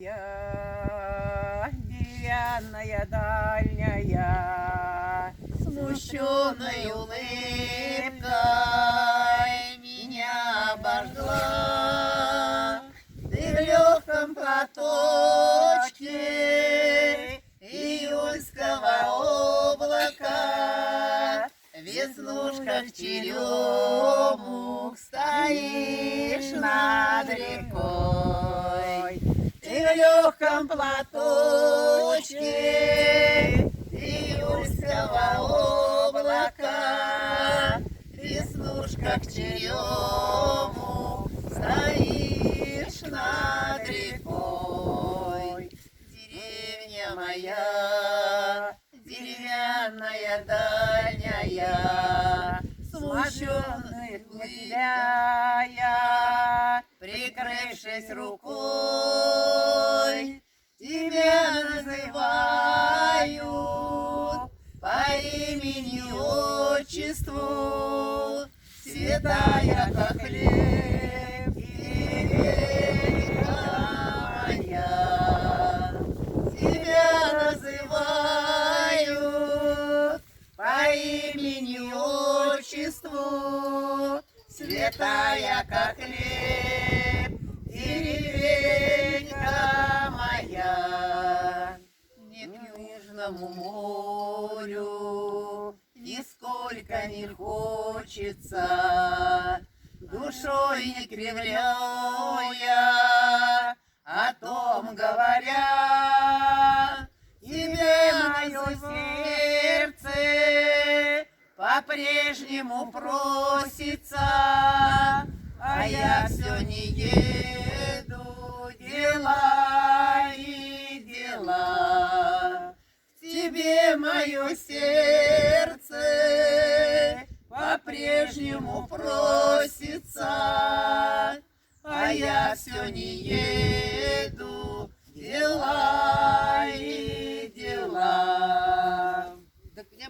Я деревянная дальняя, Смущенной улыбкой меня обожгла. Ты в легком платочке июльского облака, веснушка в черемух, стоишь над рекой. Ты в легком платочке июльского облака, веснушка в черемух, стоишь над рекой. Деревня моя, деревянная дальняя, смущенных для тебя я, прикрывшись рукой, тебя называю по имени отчеству, святая как хлеб деревня моя. Тебя называю по имени отчеству, святая как хлеб деревенька моя. Не к южному морю нисколько не хочется, душой не кривляя, о том говоря, тебе мое сердце по-прежнему просится, а я все не еду, дела и дела. К тебе мое сердце по-прежнему просится, а я все не еду.